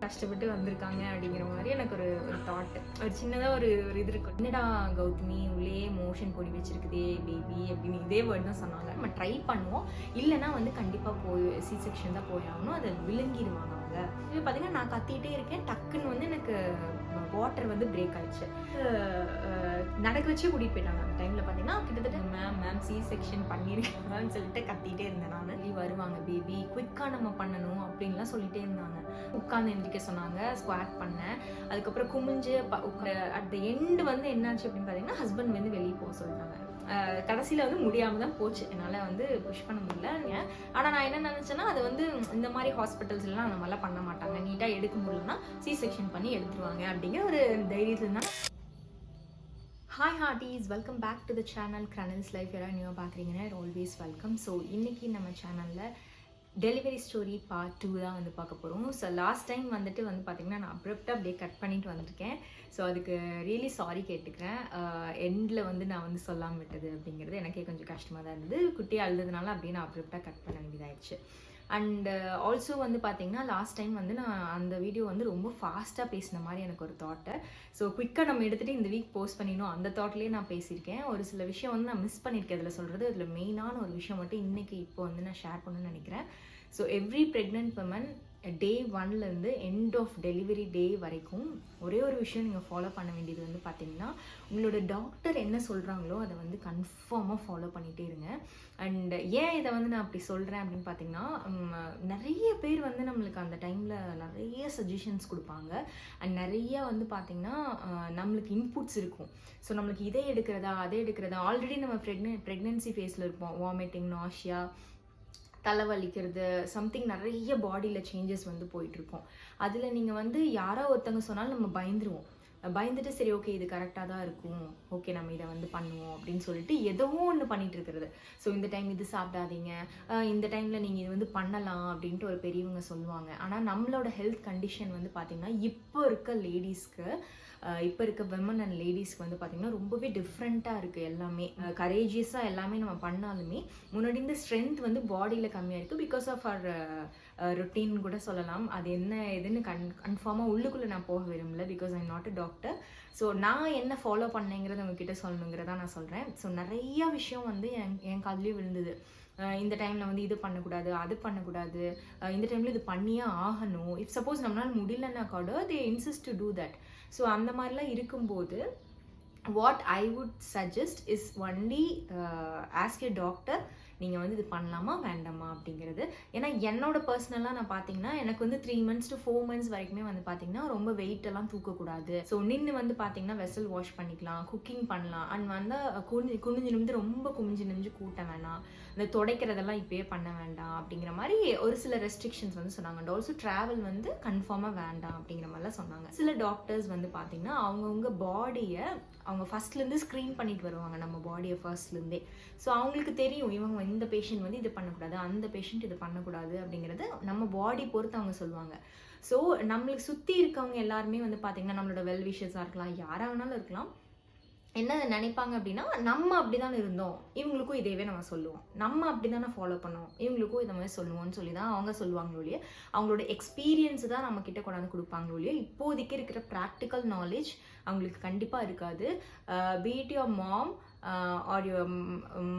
கஷ்டப்பட்டு வந்திருக்காங்க அப்படிங்கிற மாதிரி எனக்கு ஒரு ஒரு தாட், ஒரு சின்னதாக ஒரு ஒரு இது இருக்கும். என்னடா கௌதமி உள்ளே மோஷன் பொடி வச்சிருக்குதே பேபி அப்படின்னு இதே வேர்டு தான் சொன்னாங்க. நம்ம ட்ரை பண்ணுவோம், இல்லைன்னா வந்து கண்டிப்பாக போய் சி செக்ஷன் தான் போய் ஆகணும், அதை விழுங்கிடுவாங்க அவங்க. இது பார்த்தீங்கன்னா நான் கத்திகிட்டே இருக்கேன், டக்குன்னு வந்து எனக்கு வாட்டர் வந்து பிரேக் ஆயிடுச்சு. நடக்க வச்சே கூட்டிகிட்டு போயிட்டாங்க. அந்த டைமில் பார்த்தீங்கன்னா கிட்டத்தட்ட மேம் சி செக்ஷன் பண்ணியிருக்கேன் மேம் சொல்லிட்டு கத்திகிட்டே இருந்தேன். நான் வருவாங்க பேபி குயிக்காக நம்ம பண்ணணும் அப்படின்லாம் சொல்லிகிட்டே இருந்தாங்க. உட்காந்து எந்திரிக்க சொன்னாங்க, ஸ்குவாட் பண்ணேன். அதுக்கப்புறம் குமிஞ்சு அட் த எண்டு வந்து என்னாச்சு அப்படின்னு பார்த்தீங்கன்னா ஹஸ்பண்ட் வந்து வெளியே போக சொல்லிட்டாங்க. கடைசியில் வந்து முடியாமல் தான் போச்சு, என்னால் வந்து புஷ் பண்ண முடியல. ஆனால் நான் என்ன நினச்சேன்னா அது வந்து இந்த மாதிரி ஹாஸ்பிட்டல்ஸ்லாம் அந்த மாதிரிலாம் பண்ண மாட்டாங்க, நீட்டாக எடுக்க முடியலன்னா சி செக்ஷன் பண்ணி எடுத்துருவாங்க அப்படிங்கிற ஒரு தைரியத்தில் தான். Hi hearties, welcome back to the channel கிரனல்ஸ் லைஃப். யாராவது நியூவாக பார்க்குறீங்கன்னா ஆல்வேஸ் வெல்கம். ஸோ இன்றைக்கி நம்ம சேனலில் டெலிவரி ஸ்டோரி பார்ட் 2 தான் வந்து பார்க்க போகிறோம். ஸோ லாஸ்ட் டைம் வந்துட்டு பார்த்திங்கன்னா நான் அப்ரப்டாக அப்படியே கட் பண்ணிட்டு வந்துருக்கேன். ஸோ அதுக்கு ரியலி சாரி கேட்டுக்கிறேன். எண்டில் வந்து நான் வந்து சொல்லாமல் விட்டது அப்படிங்கிறது எனக்கே கொஞ்சம் கஷ்டமாக தான் இருந்தது. குட்டியாக அழுதுனால அப்படியே நான் அப்ரப்டாக கட் பண்ண வேண்டியதாகிடுச்சு. அண்ட் ஆல்சோ வந்து பார்த்திங்கன்னா லாஸ்ட் டைம் வந்து நான் அந்த வீடியோ வந்து ரொம்ப ஃபாஸ்ட்டாக பேசின மாதிரி எனக்கு ஒரு தாட்டு. ஸோ குயிக்காக நம்ம எடுத்துகிட்டு இந்த வீக் போஸ்ட் பண்ணிடணும் அந்த தாட்லேயே நான் பேசியிருக்கேன். ஒரு சில விஷயம் வந்து நான் மிஸ் பண்ணியிருக்கேன் அதில் சொல்கிறது. அதில் மெயினான ஒரு விஷயம் மட்டும் இன்றைக்கி இப்போ வந்து நான் ஷேர் பண்ணணும்னு நினைக்கிறேன். So every pregnant women day 1லேருந்து எண்ட் ஆஃப் டெலிவரி டே வரைக்கும் ஒரே ஒரு விஷயம் நீங்கள் ஃபாலோ பண்ண வேண்டியது வந்து பார்த்திங்கன்னா, உங்களோட டாக்டர் என்ன சொல்கிறாங்களோ அதை வந்து கன்ஃபார்மாக ஃபாலோ பண்ணிகிட்டே இருங்க. அண்ட் ஏன் இதை வந்து நான் அப்படி சொல்கிறேன் அப்படின்னு பார்த்திங்கன்னா, நிறைய பேர் வந்து நம்மளுக்கு அந்த டைமில் நிறைய சஜஷன்ஸ் கொடுப்பாங்க. அண்ட் நிறைய வந்து பார்த்திங்கன்னா நம்மளுக்கு இன்புட்ஸ் இருக்கும். ஸோ நம்மளுக்கு இதை எடுக்கிறதா அதை எடுக்கிறதா, ஆல்ரெடி நம்ம ப்ரெக்னென்சி ஃபேஸில் இருப்போம், வாமிட்டிங், நாஷியா, தலைவலிக்கிறது, சம்திங் நிறைய பாடியில் சேஞ்சஸ் வந்து போயிட்டுருக்கோம். அதில் நீங்கள் வந்து யாரோ ஒருத்தவங்க சொன்னாலும் நம்ம பயந்துட்டு சரி ஓகே இது கரெக்டாக தான் இருக்கும், ஓகே நம்ம இதை வந்து பண்ணுவோம் அப்படின்னு சொல்லிட்டு ஏதோ ஒன்று பண்ணிகிட்டு இருக்கிறது. ஸோ இந்த டைம் இது சாப்பிடாதீங்க, இந்த டைமில் நீங்கள் இது வந்து பண்ணலாம் அப்படின்ட்டு ஒரு பெரியவங்க சொல்லுவாங்க. ஆனால் நம்மளோட ஹெல்த் கண்டிஷன் வந்து பார்த்திங்கன்னா இப்போ இருக்க லேடிஸ்க்கு, இப்போ இருக்க விமன் அண்ட் லேடிஸ்க்கு வந்து பார்த்திங்கன்னா ரொம்பவே டிஃப்ரெண்ட்டாக இருக்குது. எல்லாமே கரேஜியஸாக எல்லாமே நம்ம பண்ணாலுமே முன்னாடி இந்த ஸ்ட்ரென்த் வந்து பாடியில் கம்மியாக இருக்குது. பிகாஸ் ஆஃப் அவர் ரொட்டீன் கூட சொல்லலாம். அது என்ன எதுன்னு கன்ஃபார்மாக உள்ளுக்குள்ளே நான் போக விரும்பல, because I am not a doctor. So நான் என்ன ஃபாலோ பண்ணேங்கிறத உங்ககிட்ட சொல்லணுங்கிறதா நான் சொல்கிறேன். ஸோ நிறையா விஷயம் வந்து என் காதுலேயே விழுந்தது. இந்த டைமில் வந்து இது பண்ணக்கூடாது, அது பண்ணக்கூடாது, இந்த டைமில் இது பண்ணியே ஆகணும். இஃப் சப்போஸ் நம்மளால் முடியலன்னா கூட they insist to do that. So அந்த மாதிரிலாம் இருக்கும்போது what I would suggest is only ask a doctor, நீங்கள் வந்து இது பண்ணலாமா வேண்டாமா அப்படிங்கிறது. ஏன்னா என்னோட பர்சனலாக நான் பார்த்தீங்கன்னா எனக்கு வந்து 3 months to 4 months வரைக்குமே வந்து பார்த்தீங்கன்னா ரொம்ப வெயிட்டெல்லாம் தூக்கக்கூடாது. ஸோ நின்று வந்து பார்த்தீங்கன்னா வெசல் வாஷ் பண்ணிக்கலாம், குக்கிங் பண்ணலாம். அண்ட் வந்து குனிஞ்சு நிமிந்து ரொம்ப குமிஞ்சு நிமிஞ்சு கூட்ட வேணாம், இந்த துடைக்கிறதெல்லாம் இப்போயே பண்ண வேண்டாம் அப்படிங்கிற மாதிரி ஒரு சில ரெஸ்ட்ரிக்ஷன்ஸ் வந்து சொன்னாங்க. அண்ட் ஆல்சோ ட்ராவல் வந்து கன்ஃபார்மாக வேண்டாம் அப்படிங்கிற மாதிரிலாம் சொன்னாங்க. சில டாக்டர்ஸ் வந்து பார்த்தீங்கன்னா அவங்கவுங்க பாடியை அவங்க ஃபஸ்ட்லேருந்து ஸ்க்ரீன் பண்ணிட்டு வருவாங்க, நம்ம பாடியை ஃபர்ஸ்ட்லேருந்தே. ஸோ அவங்களுக்கு தெரியும் இவங்க இந்த பேஷண்ட் வந்து இது பண்ணக்கூடாது, அந்த பேஷண்ட் இது பண்ணக்கூடாது அப்படிங்கிறது நம்ம பாடி பொறுத்து அவங்க சொல்லுவாங்க. ஸோ நம்மளுக்கு சுற்றி இருக்கவங்க எல்லாருமே வந்து பார்த்திங்கன்னா நம்மளோட வெல் விஷஸாக இருக்கலாம், யாராக வேணாலும் இருக்கலாம், என்ன நினைப்பாங்க அப்படின்னா நம்ம அப்படி தானே இருந்தோம், இவங்களுக்கும் இதேவே நம்ம சொல்லுவோம், நம்ம அப்படி தானே ஃபாலோ பண்ணுவோம், இவங்களுக்கும் இதை மாதிரி சொல்லுவோம்னு சொல்லி தான் அவங்க சொல்லுவாங்களோ இல்லையா. அவங்களோட எக்ஸ்பீரியன்ஸ் தான் நம்ம கிட்ட கொண்டாந்து கொடுப்பாங்களோ இல்லையா. இப்போதைக்கு இருக்கிற ப்ராக்டிக்கல் நாலேஜ் அவங்களுக்கு கண்டிப்பாக இருக்காது. Be it your mom or your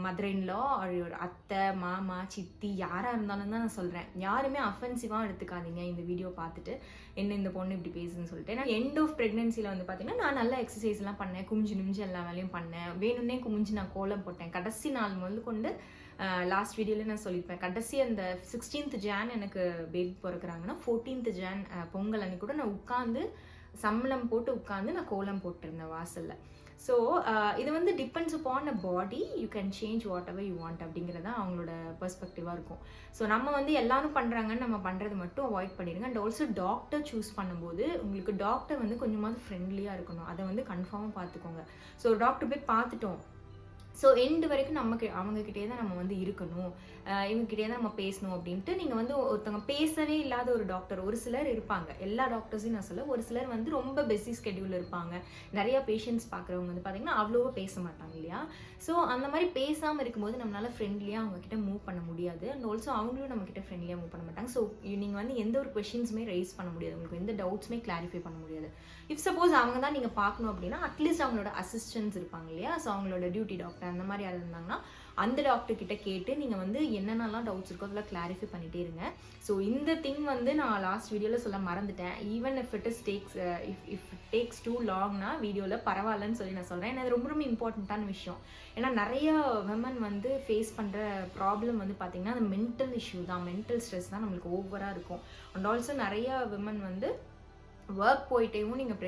mother-in-law or your அத்தை, மாமா, சித்தி, யாராக இருந்தாலும் தான் நான் சொல்கிறேன். யாருமே அஃபென்சிவாக எடுத்துக்காதீங்க இந்த வீடியோ பார்த்துட்டு, என்ன இந்த பொண்ணு இப்படி பேசுன்னு சொல்லிட்டு. ஏன்னா எண்ட் ஆஃப் ப்ரெக்னென்சியில் வந்து பார்த்திங்கன்னா நான் நல்லா எக்ஸசைஸ்லாம் பண்ணேன், குமிஞ்சு நிமிஞ்சு எல்லா வேலையும் பண்ணேன், வேணும்னே குமிஞ்சு நான் கோலம் போட்டேன். கடைசி நாள் முதல் கொண்டு லாஸ்ட் வீடியோவில் நான் சொல்லியிருப்பேன், கடைசி அந்த 16th Jan எனக்கு பேபி பிறக்கிறாங்கன்னா 14th Jan பொங்கல் அன்னைக்கு கூட நான் உட்காந்து சம்பளம் போட்டு உட்காந்து நான் கோலம் போட்டிருந்தேன் வாசலில். ஸோ இது வந்து depends upon a body, you can change what ever you want அப்படிங்கிறது தான் அவங்களோட பெர்ஸ்பெக்டிவாக இருக்கும். ஸோ நம்ம வந்து எல்லாரும் பண்ணுறாங்கன்னு நம்ம பண்ணுறது மட்டும் அவாய்ட் பண்ணிடுங்க. அண்ட் ஆல்சோ டாக்டர் சூஸ் பண்ணும்போது உங்களுக்கு டாக்டர் வந்து கொஞ்சமாவது ஃப்ரெண்ட்லியாக இருக்கணும், அதை வந்து கன்ஃபார்மாக பார்த்துக்கோங்க. ஸோ டாக்டர் போய் பார்த்துட்டோம், ஸோ எண்டு வரைக்கும் அவங்கக்கிட்டே தான் நம்ம வந்து இருக்கணும், இவங்ககிட்டே தான் நம்ம பேசணும் அப்படின்ட்டு நீங்கள் வந்து ஒருத்தவங்க பேசவே இல்லாத ஒரு டாக்டர், ஒரு சிலர் இருப்பாங்க, எல்லா டாக்டர்ஸையும் நான் சொல்ல, ஒரு சிலர் வந்து ரொம்ப பிஸி ஸ்கெடியூல் இருப்பாங்க, நிறையா பேஷண்ட்ஸ் பார்க்குறவங்க வந்து பார்த்தீங்கன்னா அவ்வளோவா பேச மாட்டாங்க இல்லையா. ஸோ அந்த மாதிரி பேசாமல் இருக்கும்போது நம்மளால் ஃப்ரெண்ட்லியாக அவங்கக்கிட்ட மூவ் பண்ண முடியாது. அண்ட் ஆல்சோ அவங்களும் நம்மக்கிட்ட ஃப்ரெண்ட்லியாக மூவ் பண்ண மாட்டாங்க. ஸோ நீங்கள் வந்து எந்த ஒரு கொஷின்ஸுமே ரைஸ் பண்ண முடியாது, உங்களுக்கு எந்த டவுட்ஸுமே கிளாரிஃபை பண்ண முடியாது. இஃப் சப்போஸ் அவங்க தான் நீங்கள் பார்க்கணும் அப்படின்னா அட்லீஸ்ட் அவங்களோட அசிஸ்டன்ஸ் இருப்பாங்க இல்லையா, ஸோ அவங்களோட டியூட்டி டாக்டர் அந்த மாதிரி யாரும் இருந்தாங்கன்னா அந்த டாக்டர் கிட்ட கேட்டு நீங்கள் வந்து என்னென்னலாம் டவுட்ஸ் இருக்கோ அதெல்லாம் கிளாரிஃபை பண்ணிட்டே இருங்க. ஸோ இந்த திங் வந்து நான் லாஸ்ட் வீடியோவில் சொல்ல மறந்துட்டேன். Even if it takes too லாங்னா வீடியோவில் பரவாயில்லன்னு சொல்லி நான் சொல்கிறேன். ஏன்னா அது ரொம்ப ரொம்ப இம்பார்ட்டண்ட்டான விஷயம். ஏன்னா நிறைய விமன் வந்து ஃபேஸ் பண்ணுற ப்ராப்ளம் வந்து பார்த்திங்கன்னா அந்த மென்டல் இஷ்யூ தான், மென்டல் ஸ்ட்ரெஸ் தான் நம்மளுக்கு ஓவராக இருக்கும். அண்ட் ஆல்சோ நிறையா விமன் வந்து ஒர்க் போயிட்டேவும் நீங்கள்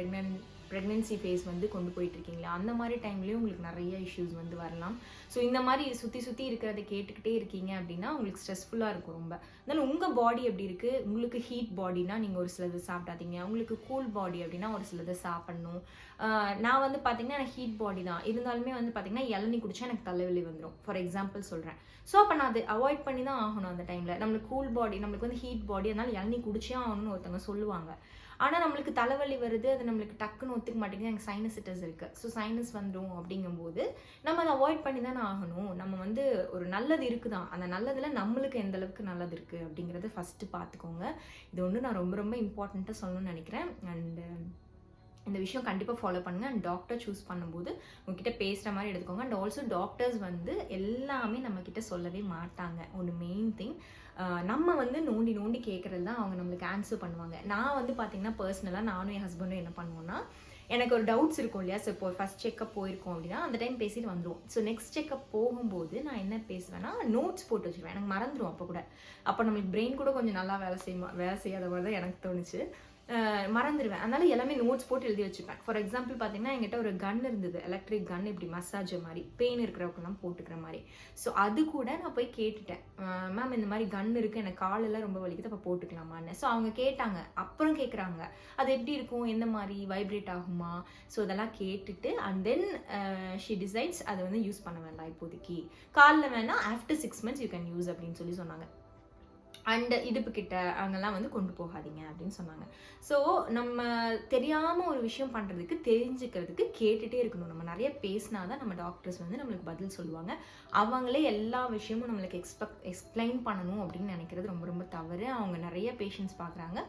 ப்ரெக்னென்சி ஃபேஸ் வந்து கொண்டு போயிட்டுருக்கீங்களா, அந்த மாதிரி டைம்லேயும் உங்களுக்கு நிறைய இஷ்யூஸ் வந்து வரலாம். ஸோ இந்த மாதிரி சுற்றி இருக்கிறத கேட்டுக்கிட்டே இருக்கீங்க அப்படின்னா உங்களுக்கு ஸ்ட்ரெஸ்ஃபுல்லாக இருக்கும் ரொம்ப. அதனால் உங்கள் பாடி எப்படி இருக்குது, உங்களுக்கு ஹீட் பாடினா நீங்கள் ஒரு சிலது சாப்பிடாதீங்க, உங்களுக்கு கூல் பாடி அப்படின்னா ஒரு சிலதை சாப்பிட்ணும். நான் வந்து பார்த்திங்கன்னா எனக்கு ஹீட் பாடி தான் இருந்தாலுமே வந்து பார்த்திங்கன்னா இளநீ குடிச்சா எனக்கு தலைவலி வந்துடும், ஃபார் எக்ஸாம்பிள் சொல்கிறேன். ஸோ அப்போ நான் அதை அவாய்ட் பண்ணி தான் ஆகணும் அந்த டைமில். நம்மளுக்கு கூல் பாடி, நம்மளுக்கு வந்து ஹீட் பாடி, அதனால் இளநீ குடிச்சே ஆகணும்னு ஒருத்தவங்க சொல்லுவாங்க. ஆனால் நம்மளுக்கு தலைவலி வருது, அது நம்மளுக்கு டக்குன்னு ஒத்துக்க மாட்டேங்குது, எனக்கு சைனசிட்டிஸ் இருக்குது, ஸோ சைனஸ் வந்துடும் அப்படிங்கும்போது நம்ம அதை அவாய்ட் பண்ணி தானே ஆகணும். நம்ம வந்து ஒரு நல்லது இருக்குதான், அந்த நல்லதில் நம்மளுக்கு எந்த அளவுக்கு நல்லது இருக்குது அப்படிங்கிறத ஃபஸ்ட்டு பார்த்துக்கோங்க. இது ஒன்று நான் ரொம்ப ரொம்ப இம்பார்ட்டண்ட்டாக சொல்லணும்னு நினைக்கிறேன். அண்டு இந்த விஷயம் கண்டிப்பாக ஃபாலோ பண்ணுங்கள். அண்ட் டாக்டர் சூஸ் பண்ணும்போது உங்ககிட்ட பேசுகிற மாதிரி எடுத்துக்கோங்க. அண்ட் ஆல்சோ டாக்டர்ஸ் வந்து எல்லாமே நம்மக்கிட்ட சொல்லவே மாட்டாங்க. ஒன்று மெயின் திங், நம்ம வந்து நோண்டி கேட்குறது தான் அவங்க நம்மளுக்கு ஆன்சர் பண்ணுவாங்க. நான் வந்து பார்த்திங்கன்னா பர்சனலாக நானும் என் ஹஸ்பண்டும் என்ன பண்ணுவோன்னா, எனக்கு ஒரு டவுட்ஸ் இருக்கும் இல்லையா, ஸோ இப்போ ஃபஸ்ட் செக்கப் போயிருக்கோம் அப்படின்னா அந்த டைம் பேசிட்டு வந்துடுவோம். ஸோ நெக்ஸ்ட் செக்கப் போகும்போது நான் என்ன பேசுவேன்னா நோட்ஸ் போட்டு வச்சுருவேன். எனக்கு மறந்துடும் அப்போ கூட. அப்போ நம்மளுக்கு பிரெயின் கூட கொஞ்சம் நல்லா வேலை செய்யாத மாதிரி தான் எனக்கு தோணுச்சு. மறந்துடுவேன். அதனால எல்லாமே நோட்ஸ் போட்டு எழுதி வச்சுப்பேன். ஃபார் எக்ஸாம்பிள் பார்த்தீங்கன்னா என்கிட்ட ஒரு கன் இருந்தது, எலக்ட்ரிக் கன், இப்படி மசாஜ் மாதிரி பெயின் இருக்கிறவங்கலாம் போட்டுக்கிற மாதிரி. ஸோ அது கூட நான் போய் கேட்டுட்டேன், மேம் இந்த மாதிரி கன் இருக்குது, எனக்கு காலெல்லாம் ரொம்ப வலிக்குது, அப்போ போட்டுக்கலாமான்னு. ஸோ அவங்க கேட்டாங்க, அப்புறம் கேட்குறாங்க அது எப்படி இருக்கும், எந்த மாதிரி வைப்ரேட் ஆகுமா, ஸோ அதெல்லாம் கேட்டுட்டு அண்ட் தென் ஷி டிசைட்ஸ் அதை வந்து யூஸ் பண்ண வேண்டாம் இப்போதைக்கு, காலில் வேணால் after 6 months you can use அப்படின்னு சொல்லி சொன்னாங்க. அண்டு இடுப்பு கிட்ட அங்கெல்லாம் வந்து கொண்டு போகாதீங்க அப்படின்னு சொன்னாங்க. ஸோ நம்ம தெரியாமல் ஒரு விஷயம் பண்ணுறதுக்கு, தெரிஞ்சுக்கிறதுக்கு கேட்டுகிட்டே இருக்கணும். நம்ம நிறைய பேசினா தான் நம்ம டாக்டர்ஸ் வந்து நம்மளுக்கு பதில் சொல்லுவாங்க. அவங்களே எல்லா விஷயமும் நம்மளுக்கு எக்ஸ்பிளைன் பண்ணணும் அப்படின்னு நினைக்கிறது ரொம்ப ரொம்ப தவறு. அவங்க நிறைய பேஷண்ட்ஸ் பார்க்குறாங்க.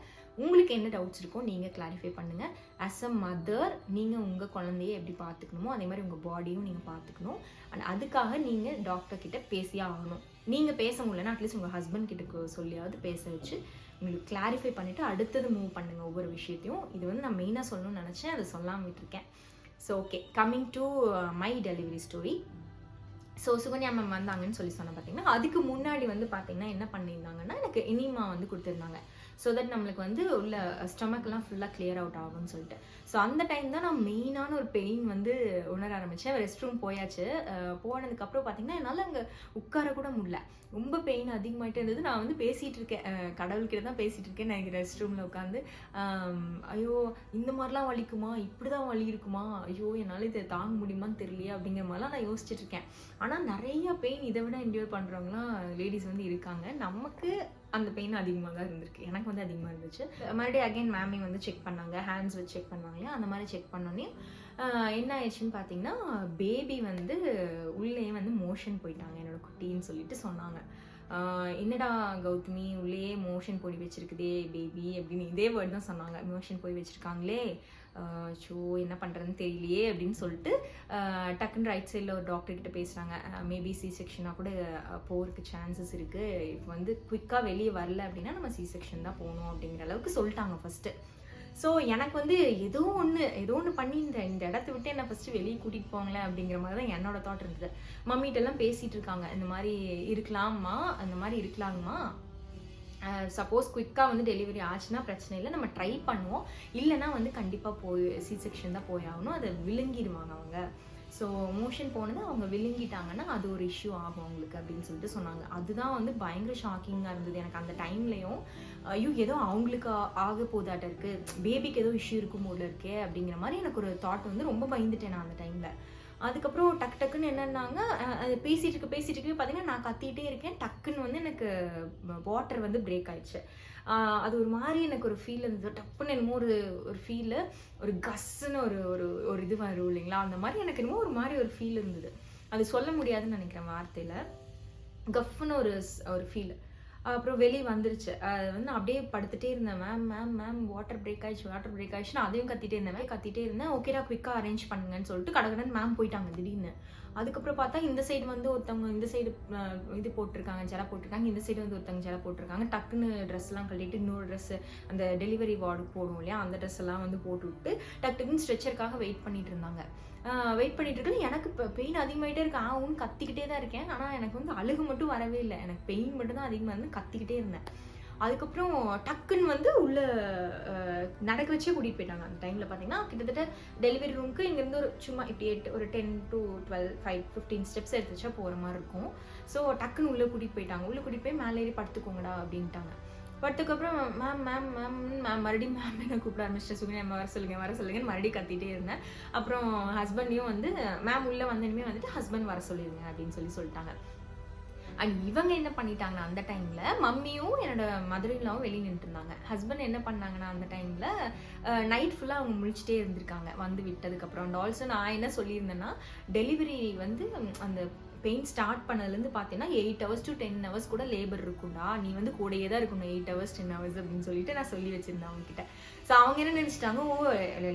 உங்களுக்கு என்ன டவுட்ஸ் இருக்கோ நீங்கள் கிளாரிஃபை பண்ணுங்கள். ஆஸ் அ மதர் நீங்கள் உங்கள் குழந்தைய எப்படி பார்த்துக்கணுமோ அதே மாதிரி உங்கள் பாடியும் நீங்கள் பார்த்துக்கணும். அண்ட் அதுக்காக நீங்கள் டாக்டர்கிட்ட பேசியே ஆகணும். நீங்கள் பேச முடியலன்னா அட்லீஸ்ட் உங்கள் ஹஸ்பண்ட் கிட்ட சொல்லியாவது பேச வச்சு உங்களுக்கு கிளாரிஃபை பண்ணிவிட்டு அடுத்தது மூவ் பண்ணுங்கள் ஒவ்வொரு விஷயத்தையும். இது வந்து நான் மெயினாக சொல்லணும்னு நினச்சேன், அதை சொல்லாமல் விட்டுருக்கேன். So okay, coming to my delivery story. So Sukanya ma'am வந்தாங்கன்னு சொல்லி சொன்னேன் பார்த்தீங்கன்னா, அதுக்கு முன்னாடி வந்து பார்த்தீங்கன்னா என்ன பண்ணியிருந்தாங்கன்னா எனக்கு இனிமா வந்து கொடுத்துருந்தாங்க. ஸோ தட் நம்மளுக்கு வந்து உள்ள ஸ்டொமக்லாம் ஃபுல்லாக கிளியர் அவுட் ஆகும்னு சொல்லிட்டு. ஸோ அந்த டைம் தான் நான் மெயினான ஒரு பெயின் வந்து உணர ஆரம்பித்தேன். ரெஸ்ட் ரூம் போயாச்சு. போனதுக்கப்புறம் பார்த்தீங்கன்னா என்னால் அங்கே உட்கார கூட முடியல, ரொம்ப பெயின் அதிகமாகிட்டே இருந்தது. நான் வந்து பேசிகிட்டு இருக்கேன், கடவுள்கிட்ட தான் பேசிகிட்டு இருக்கேன். நான் எங்கள் ரெஸ்ட் ரூமில் உட்காந்து ஐயோ இந்த மாதிரிலாம் வலிக்குமா, இப்படி தான் வலி இருக்குமா, ஐயோ என்னால் இதை தாங்க முடியுமான்னு தெரியலையே அப்படிங்கிற மாதிரிலாம் நான் யோசிச்சுட்டு இருக்கேன். ஆனால் நிறைய பெயின் இதை விட என்ஜாய் பண்ணுறவங்களாம் லேடிஸ் வந்து இருக்காங்க. நமக்கு அந்த பெயின் அதிகமாக தான் இருந்திருக்கு, எனக்கு வந்து அதிகமாக இருந்துச்சு. மறுபடியும் அகைன் மேமி வந்து செக் பண்ணாங்க, ஹேண்ட்ஸ் வச்சு செக் பண்ணாங்க இல்லையா, அந்த மாதிரி செக் பண்ணோன்னே என்ன ஆயிடுச்சுன்னு பார்த்தீங்கன்னா பேபி வந்து உள்ளே வந்து மோஷன் போயிட்டாங்க என்னோட குட்டின்னு சொல்லிட்டு சொன்னாங்க. என்னடா கௌதமி உள்ளே மோஷன் போய் வச்சிருக்குதே பேபி அப்படின்னு இதே வேர்ட் தான் சொன்னாங்க. மோஷன் போய் வச்சுருக்காங்களே, ஸோ என்ன பண்ணுறதுன்னு தெரியலையே அப்படின்னு சொல்லிட்டு டக்குன்னு ரைட் சைடில் ஒரு டாக்டர்கிட்ட பேசுகிறாங்க. மேபி சி செக்ஷனாக கூட போகிறதுக்கு சான்சஸ் இருக்குது, இப்போ வந்து குயிக்காக வெளியே வரல அப்படின்னா நம்ம சி செக்ஷன் தான் போகணும் அப்படிங்கிற அளவுக்கு சொல்லிட்டாங்க ஃபஸ்ட்டு. ஸோ எனக்கு வந்து ஏதோ ஒன்று பண்ணி இந்த இடத்த விட்டு என்னை ஃபஸ்ட்டு வெளியே கூட்டிகிட்டு போங்களேன் அப்படிங்கிற மாதிரி தான் என்னோட தாட் இருந்தது. மம்மிகிட்டெல்லாம் பேசிகிட்டு இருக்காங்க, இந்த மாதிரி இருக்கலாமா, அந்த மாதிரி இருக்கலாங்கம்மா, சப்போஸ் குயிக்காக வந்து டெலிவரி ஆச்சுன்னா பிரச்சனை இல்லை, நம்ம ட்ரை பண்ணுவோம், இல்லைன்னா வந்து கண்டிப்பாக போய் சி செக்ஷன் தான் போய் ஆகணும், அதை விழுங்கிடுவாங்க அவங்க. ஸோ மோஷன் போனது அவங்க விழுங்கிட்டாங்கன்னா அது ஒரு இஷ்யூ ஆகும் அவங்களுக்கு அப்படின்னு சொல்லிட்டு சொன்னாங்க. அதுதான் வந்து பயங்கர ஷாக்கிங்காக இருந்தது எனக்கு அந்த டைம்லையும். ஐயோ ஏதோ அவங்களுக்கு ஆக போதாட்ட இருக்குது, பேபிக்கு ஏதோ இஷ்யூ இருக்கும் போல இருக்கே அப்படிங்கிற மாதிரி எனக்கு ஒரு தாட் வந்து ரொம்ப பயந்துட்டேன் நான் அந்த டைமில். அதுக்கப்புறம் டக்குன்னு என்னன்னாங்க, அது பேசிட்டு இருக்கு பார்த்தீங்கன்னா, நான் கத்திட்டே இருக்கேன். டக்குன்னு வந்து எனக்கு வாட்டர் வந்து பிரேக் ஆயிடுச்சு. அது ஒரு மாரி எனக்கு ஒரு ஃபீல் இருந்தது. டப்புன்னு என்னமோ ஒரு ஃபீலு, ஒரு கஸ்ஸுன்னு ஒரு ஒரு ஒரு இது வரும் இல்லைங்களா? அந்த மாரி எனக்கு என்னமோ ஒரு மாரி ஒரு ஃபீல் இருந்தது. அது சொல்ல முடியாதுன்னு நெனைக்கிறேன் வார்த்தையில. கஃப்ன்னு ஒரு ஃபீல். அப்புறம் வெளிய வந்துருச்சு. அது வந்து நான் அப்படியே படுத்துட்டே இருந்தேன். மேம் வாட்டர் பிரேக் ஆயிடுச்சுன்னு அதையும் கத்திட்டே இருந்தேன். ஓகேடா குயிக்கா அரேஞ்ச் பண்ணுங்கன்னு சொல்லிட்டு கடகடன்னு மேம் போயிட்டாங்க திடீர்னு. அதுக்கப்புறம் பார்த்தா இந்த சைடு வந்து ஒருத்தவங்க இந்த சைடு இது போட்டிருக்காங்க, ஜட போட்டிருக்காங்க. இந்த சைடு வந்து ஒருத்தவங்க ஜட போட்டிருக்காங்க. டக்குன்னு ட்ரெஸ்லாம் கழட்டிட்டு இன்னொரு ட்ரெஸ் அந்த டெலிவரி வார்டுக்கு போடுவோம் இல்லையா? அந்த ட்ரெஸ் எல்லாம் வந்து போட்டுவிட்டு டக்குன்னு ஸ்ட்ரெச்சருக்காக வெயிட் பண்ணிட்டு இருந்தாங்க. வெயிட் பண்ணிட்டு இருக்கேன். எனக்கு இப்போ பெயின் அதிகமாகிட்டே இருக்கு. ஆவுன்னு கத்திக்கிட்டே தான் இருக்கேன். ஆனால் எனக்கு வந்து அழுகு மட்டும் வரவே இல்லை. எனக்கு பெயின் மட்டும் தான் அதிகமாக இருந்து கத்திக்கிட்டே இருந்தேன். அதுக்கப்புறம் டக்குன்னு வந்து உள்ள நடக்க வச்சே கூட்டிகிட்டு போயிட்டாங்க. அந்த டைமில் பார்த்தீங்கன்னா கிட்டத்தட்ட டெலிவரி ரூமுக்கு இங்கேருந்து ஒரு சும்மா இப்படி ஒரு 10 to 12 15 ஸ்டெப்ஸ் எடுத்து வச்சா போகிற மாதிரி இருக்கும். ஸோ டக்குன்னு உள்ளே கூட்டிகிட்டு போயிட்டாங்க. உள்ளே கூட்டிகிட்டு போய் மேலே ஏறி படுத்துக்கோங்கடா அப்படின்ட்டாங்க. படுத்துக்கப்புறம் மேம் மறுபடியும் மேம் என்ன கூப்பிட ஆரம்பிச்சிட்டு, சுகன்யா வர சொல்லுங்கன்னு மறுபடியும் கத்திட்டே இருந்தேன். அப்புறம் ஹஸ்பண்டையும் வந்து மேம் உள்ளே வந்தனுமே வந்துட்டு ஹஸ்பண்ட் வர சொல்லிடுங்க அப்படின்னு சொல்லிட்டாங்க. அண்ட் இவங்க என்ன பண்ணிட்டாங்கன்னா அந்த டைம்ல மம்மியும் என்னோட மதுரையிலாவும் வெளியே நின்றுட்டு இருந்தாங்க. ஹஸ்பண்ட் என்ன பண்ணாங்கன்னா அந்த டைம்ல நைட் ஃபுல்லாக அவங்க முழிச்சிட்டே இருந்திருக்காங்க வந்து விட்டதுக்கப்புறம். அண்ட் ஆல்சோ நான் என்ன சொல்லியிருந்தேன்னா, டெலிவரி வந்து அந்த பெயின் ஸ்டார்ட் பண்ணதுலேருந்து பார்த்தீங்கன்னா 8 hours to 10 hours கூட லேபர் இருக்கும்டா, நீ வந்து கூடயே தான் இருக்கணும் 8 hours 10 hours அப்படின்னு சொல்லிட்டு நான் சொல்லி வச்சிருந்தேன் அவங்ககிட்ட. ஸோ அவங்க என்ன நினச்சிட்டாங்க,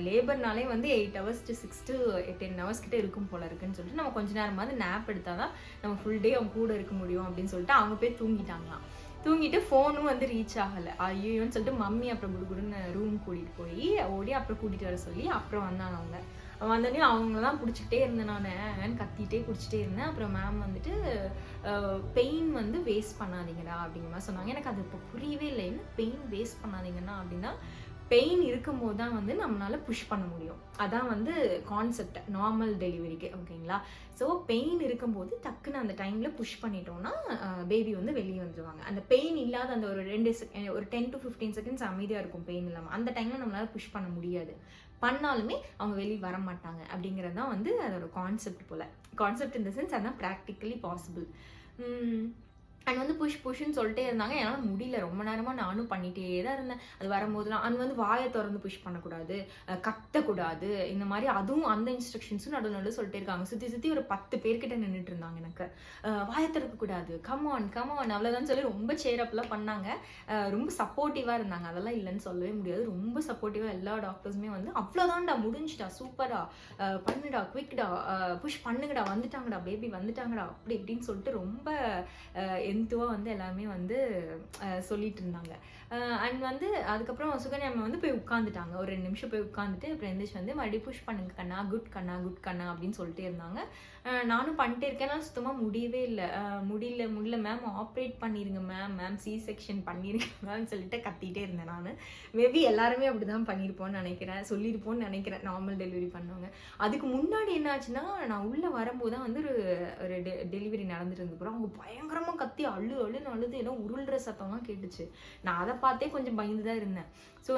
லேபர்னாலே வந்து 8 hours to 6 to 10 hours கிட்ட இருக்கும் போல இருக்குன்னு சொல்லிட்டு நம்ம கொஞ்ச நேரமாவது நேப் எடுத்தால் தான் நம்ம ஃபுல் டே அவங்க கூட இருக்க முடியும் அப்படின்னு சொல்லிட்டு அவங்க போய் தூங்கிட்டாங்களாம். தூங்கிட்டு ஃபோனும் வந்து ரீச் ஆகலை. ஐயோன்னு சொல்லிட்டு மம்மி அப்புறம் குடுகுடுன்னு ரூம் கூட்டிகிட்டு போய் ஓடி அப்புறம் கூட்டிகிட்டு வர சொல்லி அப்புறம் வந்தாங்க. அவங்க வந்தோடனே அவங்களெல்லாம் பிடிச்சிக்கிட்டே இருந்தேன். நான் கத்திட்டே பிடிச்சிட்டே இருந்தேன். அப்புறம் மேம் வந்துட்டு பெயின் வந்து வேஸ்ட் பண்ணாதீங்கடா அப்படிங்கிற மாதிரி சொன்னாங்க. எனக்கு அது இப்போ புரியவே இல்லை. என்ன பெயின் வேஸ்ட் பண்ணாதீங்கன்னா அப்படின்னா, பெயின் இருக்கும்போது தான் வந்து நம்மளால புஷ் பண்ண முடியும். அதான் வந்து கான்செப்ட் நார்மல் டெலிவரிக்கு. ஓகேங்களா? ஸோ பெயின் இருக்கும்போது டக்குன்னு அந்த டைமில் புஷ் பண்ணிட்டோம்னா பேபி வந்து வெளியே வந்துடுவாங்க. அந்த பெயின் இல்லாத அந்த ஒரு 10 to 15 seconds அமைதியாக இருக்கும் பெயின் இல்லாமல். அந்த டைமில் நம்மளால புஷ் பண்ண முடியாது. பண்ணாலுமே அவங்க வெளியே வர மாட்டாங்க அப்படிங்கிறது தான் வந்து அதோட கான்செப்ட் போல். கான்செப்ட் இன் த சென்ஸ் அதான் ப்ராக்டிக்கலி பாசிபிள். அண்ட் வந்து புஷ்ன்னு சொல்லிட்டே இருந்தாங்க. என்னால் முடியல. ரொம்ப நேரமாக நானும் பண்ணிகிட்டே தான் இருந்தேன். அது வரும்போதுலாம் அது வந்து வாயை திறந்து புஷ் பண்ணக்கூடாது, கத்தக்கூடாது, இந்த மாதிரி அதுவும் அந்த இன்ஸ்ட்ரக்ஷன்ஸும் நடு சொல்லிட்டே இருக்காங்க. சுற்றி ஒரு 10 பேர்கிட்ட நின்றுட்டு இருந்தாங்க. எனக்கு வாயை திறக்கக்கூடாது, கமான் அவ்வளோதான் சொல்லி ரொம்ப சேரப்லாம் பண்ணாங்க. ரொம்ப சப்போர்ட்டிவாக இருந்தாங்க. அதெல்லாம் இல்லைன்னு சொல்லவே முடியாது. ரொம்ப சப்போர்ட்டிவாக எல்லா டாக்டர்ஸுமே வந்து அவ்வளோதான்டா, முடிஞ்சுடா, சூப்பரா, பண்ணுடா, குவிக்டா, புஷ் பண்ணுங்கடா, வந்துட்டாங்கடா, பேபி வந்துட்டாங்கடா, அப்படி இப்படின்னு சொல்லிட்டு ரொம்ப எந்துவாக வந்து எல்லாமே வந்து சொல்லிட்டு இருந்தாங்க. அண்ட் வந்து அதுக்கப்புறம் சுகன்யா அம்மா வந்து போய் உட்காந்துட்டாங்க. ஒரு 2 நிமிஷம் போய் உட்காந்துட்டு அப்புறம் எந்திரிச்சு வந்து மறுபடியும் புஷ் பண்ணுங்க கண்ணா, குட் கண்ணா அப்படின்னு சொல்லிட்டே இருந்தாங்க. நானும் பண்ணிட்டே இருக்கேன். நான் சுத்தமாக முடியவே இல்லை. முடியல மேம், ஆப்ரேட் பண்ணிடுங்க மேம், சி செக்ஷன் பண்ணிடுங்க மேம் சொல்லிட்டு கத்திட்டே இருந்தேன். நான் மேபி எல்லாருமே அப்படி தான் பண்ணியிருப்போன்னு நினைக்கிறேன், சொல்லியிருப்போன்னு நினைக்கிறேன் நார்மல் டெலிவரி பண்ணவங்க. அதுக்கு முன்னாடி என்ன ஆச்சுன்னா, நான் உள்ளே வரும்போது தான் வந்து ஒரு டெலிவரி நடந்துட்டு இருந்துக்கிறோம். அவங்க பயங்கரமாக கத்தி அழுன்னு அழுது ஏதோ உருள்ற சத்தம்லாம் கேட்டுச்சு. நான் அதை பார்த்தே கொஞ்சம் பயந்து தான் இருந்தேன். ஸோ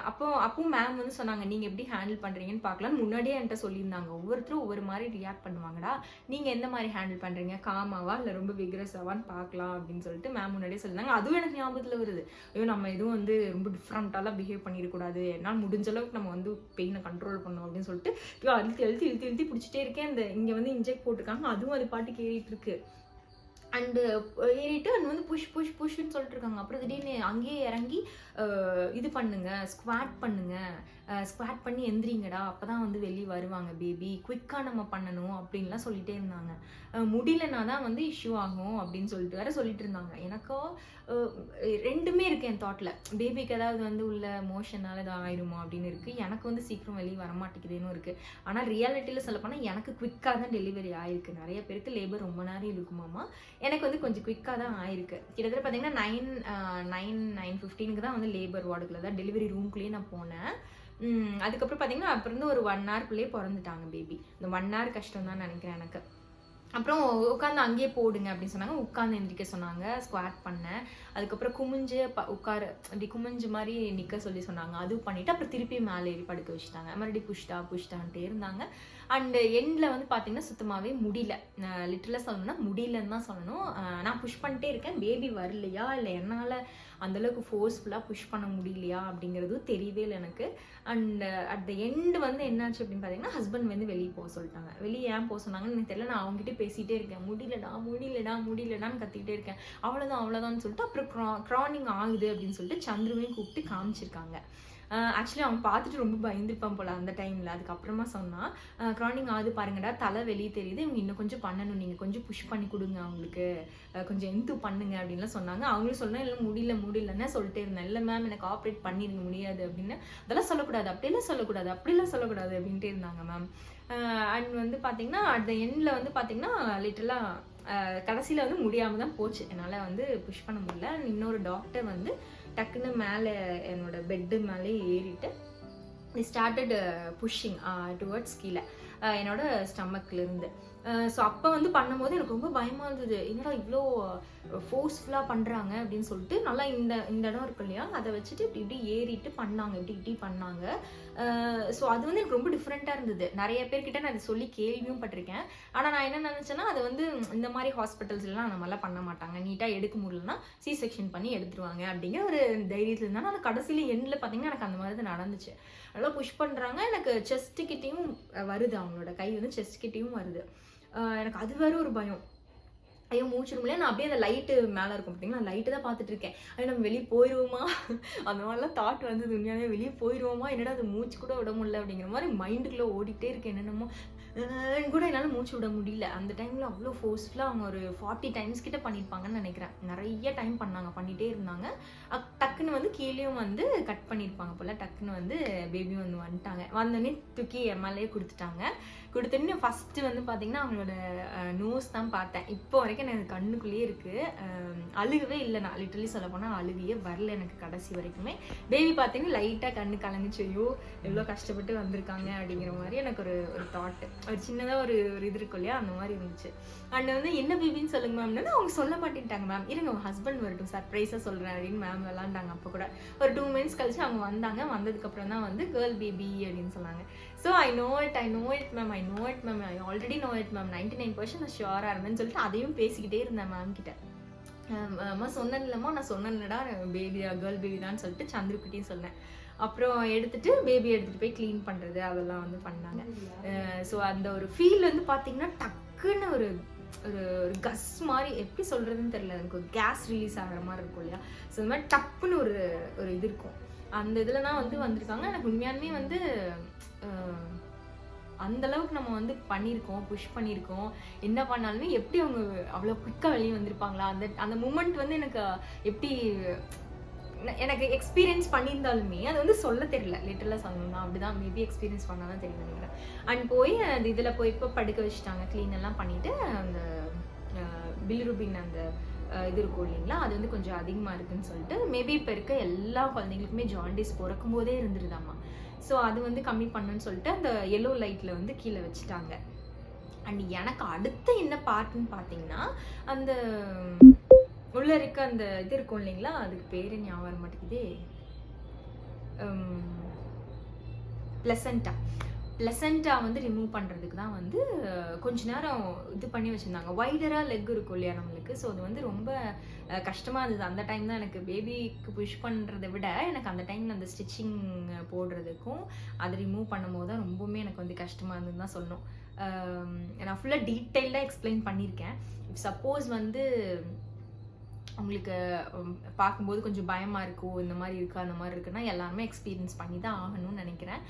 அப்பவும் மேம் வந்து சொன்னாங்க, நீங்கள் எப்படி ஹேண்டில் பண்ணுறீங்கன்னு பார்க்கலான்னு முன்னாடியே என்கிட்ட சொல்லியிருந்தாங்க. ஒவ்வொருத்தரும் ஒவ்வொரு மாதிரி ரியாக்ட் பண்ணுவாங்கடா, நீங்கள் எந்த மாதிரி ஹேண்டில் பண்ணுறீங்க, காமாவா இல்லை ரொம்ப விக்ரஸாவான்னு பார்க்கலாம் அப்படின்னு சொல்லிட்டு மேம் முன்னாடியே சொல்லியிருந்தாங்க. அதுவும் எனக்கு ஞாபகத்தில் வருது. ஐயோ நம்ம எதுவும் வந்து ரொம்ப டிஃப்ரெண்ட்டாலாம் பிஹேவ் பண்ணிடக்கூடாது, என்னால் முடிஞ்ச அளவுக்கு நம்ம வந்து பெயினை கண்ட்ரோல் பண்ணணும் அப்படின்னு சொல்லிட்டு இழுத்தி பிடிச்சிட்டே இருக்கேன். அந்த இங்கே வந்து இன்ஜெக்ட் போட்டிருக்காங்க, அதுவும் அது பாட்டுக்கு ஏறிட்டு இருக்கு. அண்டு ஏறிட்டு அண்ட் வந்து புஷ்ன்னு சொல்லிட்டு இருக்காங்க. அப்புறம் திடீர்னு அங்கேயே இறங்கி இது பண்ணுங்க, ஸ்குவாட் பண்ணி எந்திரிங்கடா, அப்போ தான் வந்து வெளியே வருவாங்க பேபி, குயிக்காக நம்ம பண்ணணும் அப்படின்லாம் சொல்லிகிட்டே இருந்தாங்க. முடியலனா தான் வந்து இஷ்யூ ஆகும் அப்படின்னு சொல்லிட்டு வேற சொல்லிட்டு இருந்தாங்க. எனக்கோ ரெண்டுமே இருக்குது என் தாட்டில். பேபிக்கு ஏதாவது வந்து உள்ள மோஷனால் ஏதாவது ஆயிடுமோ அப்படின்னு இருக்குது. எனக்கு வந்து சீக்கிரம் வெளியே வரமாட்டேங்குதுன்னு இருக்குது. ஆனால் ரியாலிட்டியில் சொல்லப்போனால் எனக்கு குயிக்காக தான் டெலிவரி ஆயிருக்கு. நிறைய பேருக்கு லேபர் ரொம்ப நேரம் இருக்குமாமா. எனக்கு வந்து கொஞ்சம் குயிக்காக தான் ஆயிருக்கு. கிட்டத்தட்ட பார்த்தீங்கன்னா 9:15 தான் வந்து லேபர் வார்டுக்குள்ள தான் டெலிவரி ரூம்குள்ளேயே நான் போனேன். அதுக்கப்புறம் பார்த்தீங்கன்னா அப்புறம் ஒரு 1 hourக்குள்ளேயே பிறந்துட்டாங்க பேபி. இந்த 1 hour கஷ்டம் தான் நினைக்கிறேன் எனக்கு. அப்புறம் உட்காந்து அங்கேயே போடுங்க அப்படின்னு சொன்னாங்க. உட்காந்து எந்திரிக்க சொன்னாங்க. ஸ்குவாட் பண்ணேன். அதுக்கப்புறம் குமிஞ்சு உட்கார அப்படி குமிஞ்சு மாதிரி நிற்க சொல்லி சொன்னாங்க. அதுவும் பண்ணிவிட்டு அப்புறம் திருப்பி மேலே ஏறி படுக்க வச்சுட்டாங்க. மறுபடியும் புஷ்டான்ட்டே இருந்தாங்க. அண்டு எண்டில் வந்து பார்த்தீங்கன்னா சுத்தமாகவே முடியல. லிட்டரலாக சொல்லணும்னா முடியலன்னு தான் சொல்லணும். நான் புஷ் பண்ணிட்டே இருக்கேன். பேபி வரலையா இல்லை என்னால் அந்தளவுக்கு ஃபோர்ஸ்ஃபுல்லாக புஷ் பண்ண முடியலையா அப்படிங்கிறதும் தெரியவே இல்லை எனக்கு. அண்ட் அட் த எண்டு வந்து என்னாச்சு அப்படின்னு பார்த்தீங்கன்னா ஹஸ்பண்ட் வந்து வெளியே போக சொல்லிட்டாங்க. வெளியே ஏன் போக சொன்னாங்கன்னு எனக்கு தெரியல. நான் அவங்ககிட்ட பேசிகிட்டே இருக்கேன். முடியலடான்னு கத்திக்கிட்டே இருக்கேன். அவ்வளோதான்னு சொல்லிட்டு அப்புறம் க்ரானிங் ஆகுது அப்படின்னு சொல்லிட்டு சந்துருவையும் கூப்பிட்டு காமிச்சிருக்காங்க. ஆக்சுவலி அவன் பார்த்துட்டு ரொம்ப பயந்துருப்பான் போல அந்த டைமில். அதுக்கப்புறமா சொன்னால் க்ரானிங் ஆகுது பாருங்கடா, தலை வெளியே தெரியுது, இவங்க இன்னும் கொஞ்சம் பண்ணணும், நீங்கள் கொஞ்சம் புஷ் பண்ணி கொடுங்க அவங்களுக்கு, கொஞ்சம் எந்து பண்ணுங்க அப்படின்லாம் சொன்னாங்க. அவங்களும் சொன்னால் இல்லை முடியலன்னு சொல்லிட்டே இருந்தேன். இல்லை மேம் எனக்கு ஆப்ரேட் பண்ணிருக்க முடியாது அப்படின்னு. அதெல்லாம் சொல்லக்கூடாது, அப்படிலாம் சொல்லக்கூடாது அப்படின்ட்டு இருந்தாங்க மேம். அண்ட் வந்து பார்த்தீங்கன்னா அட் த எண்டில் வந்து பார்த்தீங்கன்னா லிட்டரலாக கடைசியில் வந்து முடியாமல் தான் போச்சு. என்னால் வந்து புஷ் பண்ண முடியல. இன்னொரு டாக்டர் வந்து டக்குன்னு மேலே என்னோட பெட்டு மேலே ஏறிட்டு ஸ்டார்டட் புஷ்ஷிங் டுவர்ட்ஸ் கீழே என்னோட ஸ்டமக்லேருந்து. ஸோ அப்போ வந்து பண்ணும்போது எனக்கு ரொம்ப பயமாக இருந்தது. என்னடா இவ்வளோ ஃபோர்ஸ்ஃபுல்லாக பண்ணுறாங்க அப்படின்னு சொல்லிட்டு நல்லா இந்த இடம் இருக்கு இல்லையா, அதை வச்சுட்டு இப்படி ஏறிட்டு பண்ணாங்க, இப்படி பண்ணாங்க. ஸோ அது வந்து எனக்கு ரொம்ப டிஃப்ரெண்ட்டாக இருந்தது. நிறைய பேர்கிட்ட நான் அதை சொல்லி கேள்வியும் பட்டிருக்கேன். ஆனால் நான் என்ன நினச்சேன்னா அது வந்து இந்த மாதிரி ஹாஸ்பிட்டல்ஸ்லாம் அந்த மாதிரிலாம் பண்ண மாட்டாங்க, நீட்டாக எடுக்க முடியலன்னா சி செக்ஷன் பண்ணி எடுத்துருவாங்க அப்படிங்கிற ஒரு தைரியத்தில் இருந்தாலும் ஆனால் கடைசியில் எண்டில் பார்த்தீங்கன்னா எனக்கு அந்த மாதிரி தான் நடந்துச்சு. நல்லா புஷ் பண்ணுறாங்க. எனக்கு செஸ்ட் கிட்டேயும் வருது, அவங்களோட கை வந்து செஸ்ட் கிட்டேயும் வருது. எனக்கு அது வேற ஒரு பயம். ஐயோ மூச்சிருமில்ல. நான் அப்படியே அந்த லைட்டு மேலே இருக்கும் பார்த்தீங்கன்னா, லைட்டு தான் பார்த்துட்டு இருக்கேன். அது நம்ம வெளியே போயிடுவோமா அந்த மாதிரிலாம் தாட் வந்தது. உண்மையாகவே வெளியே போயிடுவோமா, என்னடா அது மூச்சு கூட விட முடியல அப்படிங்கிற மாதிரி மைண்டுக்குள்ளே ஓடிட்டே இருக்கேன். என்னென்னமோ கூட என்னால் மூச்சு விட முடியல. அந்த டைமில் அவ்வளோ ஃபோர்ஸ்ஃபுல்லாக அவங்க ஒரு 40 டைம்ஸ் கிட்ட பண்ணியிருப்பாங்கன்னு நினைக்கிறேன். நிறைய டைம் பண்ணிகிட்டே இருந்தாங்க. டக்குன்னு வந்து கீழேயும் வந்து கட் பண்ணியிருப்பாங்க போல். டக்குன்னு வந்து பேபியும் வந்து வந்துட்டாங்க. வந்தோடனே தூக்கி எம்எல்ஏ கொடுத்தோன்னே ஃபஸ்ட்டு வந்து பார்த்தீங்கன்னா அவங்களோட நோஸ் தான் பார்த்தேன். இப்போ வரைக்கும் எனக்கு கண்ணுக்குள்ளேயே இருக்குது. அழுகவே இல்லை. நான் லிட்டரலி சொல்ல போனால் அழுகையே வரல எனக்கு கடைசி வரைக்குமே. பேபி பார்த்தீங்கன்னா லைட்டாக கண்ணு கலங்குச்சு. ஐயோ எவ்வளோ கஷ்டப்பட்டு வந்திருக்காங்க அப்படிங்கிற மாதிரி எனக்கு ஒரு தாட்டு, ஒரு சின்னதாக ஒரு இது இருக்கும் இல்லையா, அந்த மாதிரி இருந்துச்சு. அண்ட் வந்து என்ன பேபின்னு சொல்லுங்க மேம்னா அவங்க சொல்ல மாட்டேன்ட்டாங்க. மேம் இருங்க உங்கள் ஹஸ்பண்ட் வரட்டும், சர்ப்ரைஸாக சொல்கிறேன் அப்படின்னு மேம் விளாண்டாங்க. அப்போ கூட ஒரு 2 minutes கழிச்சு அவங்க வந்தாங்க. வந்ததுக்கப்புறம் தான் வந்து கேர்ள் பேபி அப்படின்னு சொன்னாங்க. So I know it ma'am, I already know it ma'am, 99% நான் ஷியோராக இருந்தேன்னு சொல்லிட்டு அதையும் பேசிக்கிட்டே இருந்தேன் மேம் கிட்ட. அம்மா சொன்னேன்லம்மா, நான் சொன்னேன்லடா பேபி கேர்ள் பேபி தான் சொல்லிட்டு சந்துருக்கிட்டையும் சொன்னேன். அப்புறம் பேபி எடுத்துகிட்டு போய் க்ளீன் பண்ணுறது அதெல்லாம் வந்து பண்ணாங்க. ஸோ அந்த ஒரு ஃபீல் வந்து பார்த்தீங்கன்னா டக்குன்னு ஒரு ஒரு கஸ் மாதிரி, எப்படி சொல்கிறதுன்னு தெரியல, எனக்கு ஒரு கேஸ் ரிலீஸ் ஆகிற மாதிரி இருக்கும் இல்லையா. ஸோ இந்த மாதிரி டப்புன்னு ஒரு இது இருக்கும். அந்த இதில் தான் வந்து வந்திருக்காங்க. எனக்கு உண்மையாலுமே வந்து அந்த அளவுக்கு நம்ம வந்து பண்ணியிருக்கோம், புஷ் பண்ணியிருக்கோம். என்ன பண்ணாலுமே எப்படி அவங்க அவ்வளோ குயிக்காக வெளியே வந்திருப்பாங்களா, அந்த மூமெண்ட் வந்து எனக்கு எக்ஸ்பீரியன்ஸ் பண்ணியிருந்தாலுமே அது வந்து சொல்ல தெரியல. லிட்டரலாக சொல்லணும்னா அப்படிதான், மேபி எக்ஸ்பீரியன்ஸ் பண்ணால் தான் தெரியும் நினைக்கிறேன். அண்ட் போய் அந்த இதில் போய் இப்போ படுக்க வச்சுட்டாங்க. க்ளீன் எல்லாம் பண்ணிவிட்டு அந்த பிலிருபின் அந்த இது இருக்கும் இல்லைங்களா, அது வந்து கொஞ்சம் அதிகமாக இருக்குதுன்னு சொல்லிட்டு, மேபி இப்போ இருக்க எல்லா குழந்தைங்களுக்குமே ஜாண்டிஸ் பிறக்கும் போதே இருந்துருதாம்மா. ஸோ அது வந்து கம்மி பண்ணுன்னு சொல்லிட்டு அந்த எல்லோ லைட்டில் வந்து கீழே வச்சுட்டாங்க. அண்ட் எனக்கு அடுத்து என்ன பார்ட்டுன்னு பார்த்தீங்கன்னா, அந்த உள்ள இருக்க அந்த இது இருக்கும் இல்லைங்களா, அதுக்கு பேர் ஞாபகம் வர மாட்டேங்குது, பிளசண்டா வந்து ரிமூவ் பண்ணுறதுக்கு தான் வந்து கொஞ்ச நேரம் இது பண்ணி வச்சுருந்தாங்க. வைடராக லெக் இருக்கும் இல்லையா நம்மளுக்கு. ஸோ அது வந்து ரொம்ப கஷ்டமாக இருந்தது. அந்த டைம் தான் எனக்கு பேபிக்கு புஷ் பண்ணுறதை விட எனக்கு அந்த டைமில் அந்த ஸ்டிச்சிங் போடுறதுக்கும் அது ரிமூவ் பண்ணும்போது தான் ரொம்பவுமே எனக்கு வந்து கஷ்டமாக இருந்ததுன்னு தான் சொல்லணும். நான் ஃபுல்லாக டீட்டெயிலாக எக்ஸ்பிளைன் பண்ணியிருக்கேன். சப்போஸ் வந்து உங்களுக்கு பார்க்கும்போது கொஞ்சம் பயமாக இருக்கும், இந்த மாதிரி இருக்குது அந்த மாதிரி இருக்குன்னா எல்லாருமே எக்ஸ்பீரியன்ஸ் பண்ணி தான் ஆகணும்னு நினைக்கிறேன்.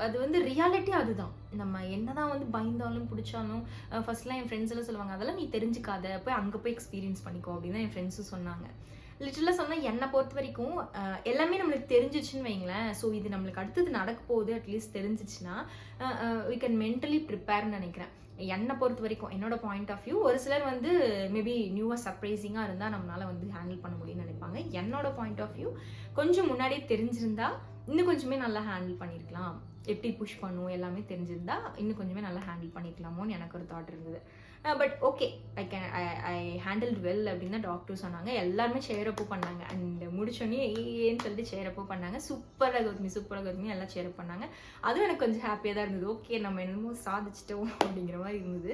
அது வந்து ரியாலிட்டி அதுதான். நம்ம என்னதான் வந்து பயந்தாலும் பிடிச்சாலும் ஃபர்ஸ்ட்லாம் என் ஃப்ரெண்ட்ஸ் எல்லாம் சொல்லுவாங்க, அதெல்லாம் நீ தெரிஞ்சுக்காத, போய் அங்கே போய் எக்ஸ்பீரியன்ஸ் பண்ணிக்கோ அப்படின்னு தான் என் ஃப்ரெண்ட்ஸும் சொன்னாங்க. லிட்டரலாக சொன்னால் என்னை பொறுத்த வரைக்கும் எல்லாமே நம்மளுக்கு தெரிஞ்சிச்சுன்னு வைங்களேன். ஸோ இது நம்மளுக்கு அடுத்தது நடக்க போகுது அட்லீஸ்ட் தெரிஞ்சிச்சுன்னா we can mentally ப்ரிப்பேர்னு நினைக்கிறேன். என்னை பொறுத்த வரைக்கும் என்னோட பாயிண்ட் ஆஃப் வியூ. ஒரு சிலர் வந்து மேபி நியூவாக சர்ப்ரைசிங்காக இருந்தால் நம்மளால் வந்து ஹேண்டில் பண்ண முடியும்னு நினைப்பாங்க. என்னோட பாயிண்ட் ஆஃப் வியூ கொஞ்சம் முன்னாடியே தெரிஞ்சிருந்தா இன்னும் கொஞ்சமே நல்லா ஹேண்டில் பண்ணியிருக்கலாம், எப்படி புஷ் பண்ணும் எல்லாமே தெரிஞ்சிருந்தா இன்னும் கொஞ்சமே நல்லா ஹேண்டில் பண்ணிக்கலாமோன்னு எனக்கு ஒரு தாட் இருந்தது. But okay, I handle well அப்படின்னு தான் டாக்டர் சொன்னாங்க. எல்லாருமே சேரப்போ பண்ணாங்க. அண்ட் முடிச்சோடனே ஏன்னு சொல்லிட்டு சேரப்போ பண்ணாங்க. சூப்பராக கௌதமி எல்லாம் சேரப் பண்ணாங்க. அதுவும் எனக்கு கொஞ்சம் ஹாப்பியாக தான் இருந்தது. ஓகே, நம்ம என்னமோ சாதிச்சிட்டோம் அப்படிங்கிற மாதிரி இருந்தது.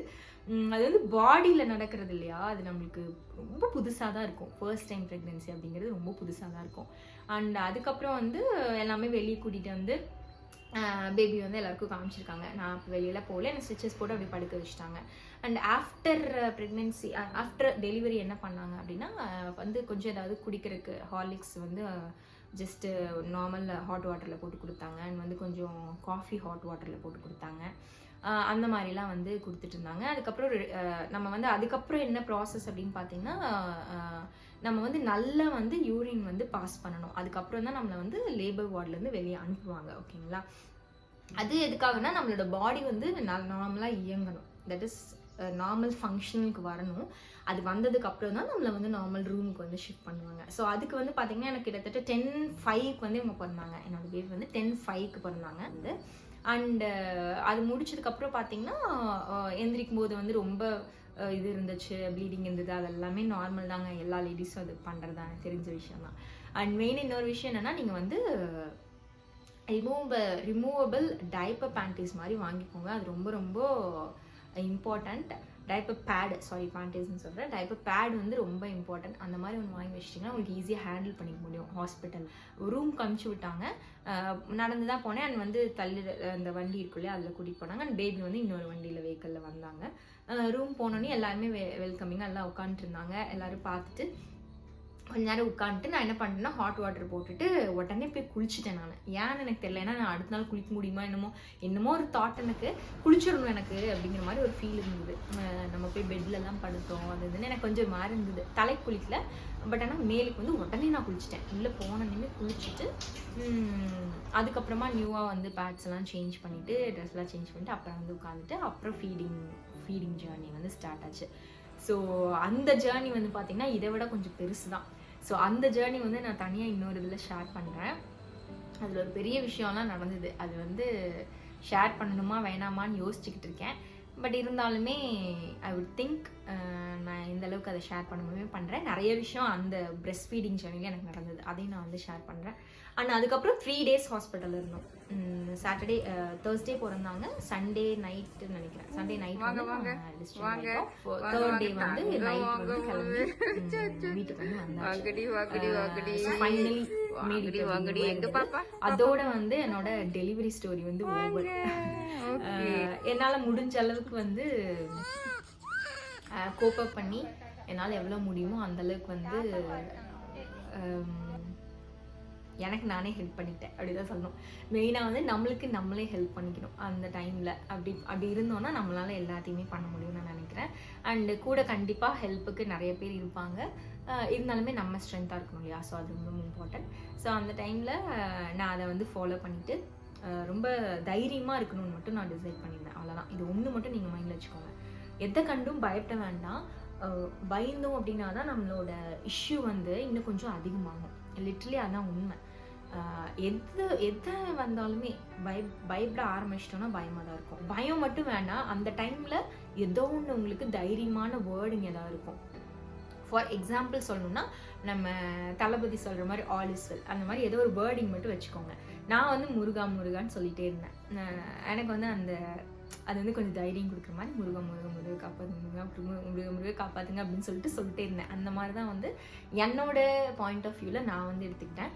அது வந்து பாடியில் நடக்கிறது இல்லையா, அது நம்மளுக்கு ரொம்ப புதுசாக தான் இருக்கும். ஃபர்ஸ்ட் டைம் ப்ரெக்னென்சி அப்படிங்கிறது ரொம்ப புதுசாக தான் இருக்கும். அண்ட் அதுக்கப்புறம் வந்து எல்லாமே வெளியே கூட்டிகிட்டு வந்து பேபி வந்து எல்லாருக்கும் காமிச்சிருக்காங்க. நான் இப்போ வெளியில் போகல, எனக்கு ஸ்டிச்சஸ் போட்டு அப்படி படுக்க வச்சுட்டாங்க. And after pregnancy, after delivery என்ன பண்ணாங்க அப்படின்னா, வந்து கொஞ்சம் ஏதாவது குடிக்கிறதுக்கு ஹார்லிக்ஸ் வந்து ஜஸ்ட்டு நார்மல் ஹாட் வாட்டரில் போட்டு கொடுத்தாங்க. அண்ட் வந்து கொஞ்சம் காஃபி ஹாட் வாட்டரில் போட்டு கொடுத்தாங்க. அந்த மாதிரிலாம் வந்து கொடுத்துட்டு இருந்தாங்க. அதுக்கப்புறம் நம்ம வந்து அதுக்கப்புறம் என்ன ப்ராசஸ் அப்படின்னு பார்த்தீங்கன்னா, நம்ம வந்து நல்லா வந்து யூரின் வந்து பாஸ் பண்ணணும். அதுக்கப்புறம் தான் நம்மளை வந்து லேபர் வார்ட்லேருந்து வெளியே அனுப்புவாங்க. ஓகேங்களா? அது எதுக்காகனா நம்மளோட பாடி வந்து நார்மலாக இயங்கணும். தட் இஸ் நார்மல் ஃபங்க்ஷனுக்கு வரணும். அது வந்ததுக்கு அப்புறம் தான் நம்மளை வந்து நார்மல் ரூமுக்கு வந்து ஷிஃப்ட் பண்ணுவாங்க. ஸோ அதுக்கு வந்து பார்த்தீங்கன்னா எனக்கு கிட்டத்தட்ட 10:05 வந்து இவங்க பிறந்தாங்க. என்னோட பேபி வந்து 10:05 பிறந்தாங்க வந்து. அண்டு அது முடிச்சதுக்கப்புறம் பார்த்தீங்கன்னா எந்திரிக்கும் போது வந்து ரொம்ப இது இருந்துச்சு, ப்ளீடிங் இருந்தது. அது எல்லாமே நார்மல் தாங்க, எல்லா லேடிஸும் அது பண்ணுறதாங்க, தெரிஞ்ச விஷயம் தான். அண்ட் மெயின் இன்னொரு விஷயம் என்னென்னா, நீங்கள் வந்து ரிமூவபிள் டைப்பர் பேண்டீஸ் மாதிரி வாங்கிக்கோங்க. அது ரொம்ப ரொம்ப இம்பார்ட்டண்ட். டைப்பர் பேட், சாரி பேண்டீஸ்ன்னு சொல்கிறேன், டைப்பர் பேட் வந்து ரொம்ப இம்பார்ட்டன்ட். அந்த மாதிரி ஒன்று வாங்கி வச்சிட்டிங்கன்னா உங்களுக்கு ஈஸியாக ஹேண்டில் பண்ணிக்க முடியும். ஹாஸ்பிட்டல் ரூம்க்கு அனுப்பிச்சி விட்டாங்க. நடந்து தான் போனேன். அண்ட் வந்து அந்த வண்டி இருக்குல்லையே அதில் கூட்டிகிட்டு போனாங்க. அண்ட் பேபி வந்து இன்னொரு வண்டியில் வெஹிக்கிளில் வந்தாங்க. ரூம் போனோன்னே எல்லாருமே வெல்கமிங்காக எல்லாம் உட்காந்துருந்தாங்க. எல்லோரும் பார்த்துட்டு கொஞ்ச நேரம் உட்காந்துட்டு நான் என்ன பண்ணிட்டேன்னா, ஹாட் வாட்டர் போட்டுட்டு உடனே போய் குளிச்சுட்டேன். நான் ஏன்னு எனக்கு தெரியல. ஏன்னா நான் அடுத்த நாள் குளிக்க முடியுமா என்னமோ ஒரு தாட், எனக்கு குளிச்சிடணும் எனக்கு அப்படிங்கிற மாதிரி ஒரு ஃபீல் இருந்தது. நம்ம போய் பெட்லலாம் படுத்தோம், அது இதுன்னு எனக்கு கொஞ்சம் மாறி இருந்தது. தலை குளிக்கல, பட் ஆனால் மேலுக்கு வந்து உடனே நான் குளிச்சிட்டேன். உள்ளே போனோன்னே குளிச்சுட்டு அதுக்கப்புறமா நியூவாக வந்து பேட்ஸ் எல்லாம் சேஞ்ச் பண்ணிவிட்டு, ட்ரெஸ்லாம் சேஞ்ச் பண்ணிவிட்டு அப்புறம் வந்து உட்காந்துட்டு அப்புறம் ஃபீடிங் ஜேர்னி வந்து ஸ்டார்ட் ஆச்சு. ஸோ அந்த ஜேர்னி வந்து பார்த்திங்கன்னா இதை விட கொஞ்சம் பெருசு தான். ஸோ அந்த ஜேர்னி வந்து நான் தனியாக இன்னொரு இதில் ஷேர் பண்ணுறேன். அதில் ஒரு பெரிய விஷயம்லாம் நடந்தது. அது வந்து ஷேர் பண்ணணுமா வேணாமான்னு யோசிச்சுக்கிட்டு இருக்கேன். பட் இருந்தாலுமே ஐ வுட் திங்க் நான் இந்த அளவுக்கு அதை ஷேர் பண்ண முடியுமே பண்ணுறேன். நிறைய விஷயம் அந்த பிரெஸ்ட் ஃபீடிங் ஜேர்னியில் எனக்கு நடந்தது, அதையும் நான் வந்து ஷேர் பண்ணுறேன். அண்ட் அதுக்கப்புறம் 3 days ஹாஸ்பிட்டலில் இருந்தோம். சாட்டர்டே தேர்ஸ்டே பிறந்தாங்க, சண்டே நைட்டு நினைக்கிறேன். சண்டே நைட் வந்து டிஸ்ட்ரிக்ட் ஆயிட்டோம். தேர்ட் டே வந்து நைட் வந்து கிளம்பி வீட்டுக்கு வந்து வந்தாங்க. ஃபைனலி அதோட வந்து என்னோட டெலிவரி ஸ்டோரி வந்து ஓவர். என்னால் முடிஞ்ச அளவுக்கு வந்து கோப்பப் பண்ணி என்னால் எவ்வளோ முடியுமோ அந்தளவுக்கு வந்து எனக்கு நானே ஹெல்ப் பண்ணிட்டேன் அப்படிதான் சொல்லணும். மெயினாக வந்து நம்மளுக்கு நம்மளே ஹெல்ப் பண்ணிக்கணும் அந்த டைமில். அப்படி இருந்தோன்னா நம்மளால் எல்லாத்தையுமே பண்ண முடியும்னு நான் நினைக்கிறேன். அண்டு கூட கண்டிப்பாக ஹெல்ப்புக்கு நிறைய பேர் இருப்பாங்க. இருந்தாலுமே நம்ம ஸ்ட்ரென்த்தாக இருக்கணும் இல்லையா? ஸோ அது ரொம்ப இம்பார்ட்டன்ட். ஸோ அந்த டைமில் நான் அதை வந்து ஃபாலோ பண்ணிவிட்டு ரொம்ப தைரியமாக இருக்கணும்னு மட்டும் நான் டிசைட் பண்ணியிருந்தேன். அவ்வளோதான். இது ஒன்று மட்டும் நீங்கள் மைண்டில் வச்சுக்கோங்க. எதை கண்டும் பயப்பட வேண்டாம். பயந்தோம் அப்படின்னா தான் நம்மளோட இஷ்யூ வந்து இன்னும் கொஞ்சம் அதிகமாகும். லிட்ரலி அதான் உண்மை. எது வந்தாலுமே பயப்பட ஆரம்பிச்சிட்டோன்னா பயமாக தான் இருக்கும். பயம் மட்டும் வேண்டாம். அந்த டைமில் ஏதோ ஒன்று உங்களுக்கு தைரியமான வேர்டுங்க ஏதாவது இருக்கும். ஃபார் எக்ஸாம்பிள் சொல்லணும்னா, நம்ம தளபதி சொல்கிற மாதிரி ஆல் இஸ் வெல், அந்த மாதிரி ஏதோ ஒரு வேர்டிங் மட்டும் வச்சுக்கோங்க. நான் வந்து முருகான்னு சொல்லிகிட்டே இருந்தேன். எனக்கு வந்து அது வந்து கொஞ்சம் தைரியம் கொடுக்குற மாதிரி முருகா காப்பாற்றுங்க அப்படின்னு சொல்லிட்டே இருந்தேன். அந்த மாதிரி தான் வந்து என்னோட பாயிண்ட் ஆஃப் வியூவில் நான் வந்து எடுத்துக்கிட்டேன்.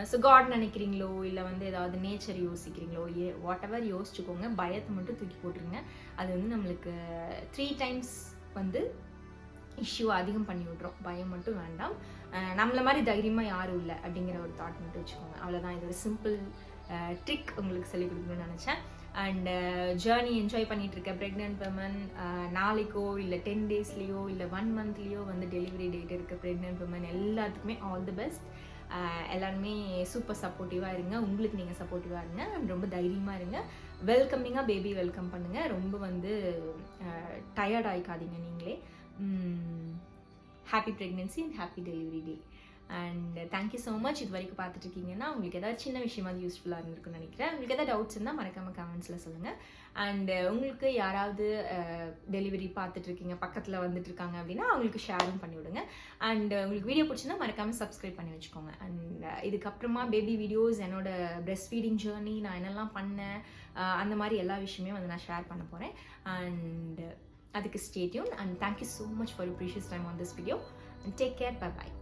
ஸோ காட் நினைக்கிறீங்களோ இல்லை வந்து ஏதாவது நேச்சர் யோசிக்கிறீங்களோ, வாட் எவர் யோசிச்சுக்கோங்க. பயத்தை மட்டும் தூக்கி போட்டுருங்க. அது வந்து நம்மளுக்கு 3 times வந்து இஷ்யூ அதிகம் பண்ணி விட்றோம். பயம் மட்டும் வேண்டாம். நம்மள மாதிரி தைரியமாக யாரும் இல்லை அப்படிங்கிற ஒரு தாட் மட்டும் வச்சுக்கோங்க. அவ்வளோதான். இதோட சிம்பிள் ட்ரிக் உங்களுக்கு சொல்லிக் கொடுக்கணும்னு நினச்சேன். அண்ட் ஜேர்னி என்ஜாய் பண்ணிகிட்டு இருக்க ப்ரெக்னென்ட் விமன், நாளைக்கோ இல்லை 10 daysலேயோ இல்லை 1 monthலேயோ வந்து டெலிவரி டேட் இருக்க ப்ரெக்னென்ட் விமன் எல்லாத்துக்குமே ஆல் தி பெஸ்ட். எல்லாருமே சூப்பர் சப்போர்ட்டிவாக இருங்க. உங்களுக்கு நீங்கள் சப்போர்ட்டிவாக இருங்க. ரொம்ப தைரியமாக இருங்க. வெல்கமிங்காக பேபி வெல்கம் பண்ணுங்கள். ரொம்ப வந்து டயர்ட் ஆகிக்காதீங்க நீங்களே. Happy pregnancy and happy delivery day. And thank you so much. இது வரைக்கும் பார்த்துட்டு இருக்கீங்கன்னா உங்களுக்கு ஏதாவது சின்ன விஷயமாவது யூஸ்ஃபுல்லாக இருந்திருக்குன்னு நினைக்கிறேன். உங்களுக்கு ஏதாவது டவுட்ஸ் இருந்தால் மறக்காமல் கமெண்ட்ஸில் சொல்லுங்கள். அண்ட் உங்களுக்கு யாராவது டெலிவரி பார்த்துட்டு இருக்கீங்க, பக்கத்தில் வந்துட்டு இருக்காங்க அப்படின்னா அவங்களுக்கு ஷேரும் பண்ணி விடுங்க. அண்ட் உங்களுக்கு வீடியோ பிடிச்சிருந்தா மறக்காமல் சப்ஸ்கிரைப் பண்ணி வச்சுக்கோங்க. அண்ட் இதுக்கப்புறமா பேபி வீடியோஸ், என்னோட பிரெஸ்ட் ஃபீடிங் ஜேர்னி, நான் என்னெல்லாம் பண்ணேன், அந்த மாதிரி எல்லா விஷயமே வந்து நான் ஷேர் பண்ண போகிறேன். அண்ட் அதுக்கு stay tuned. And thank you so much for your precious time on this video. And take care. Bye bye.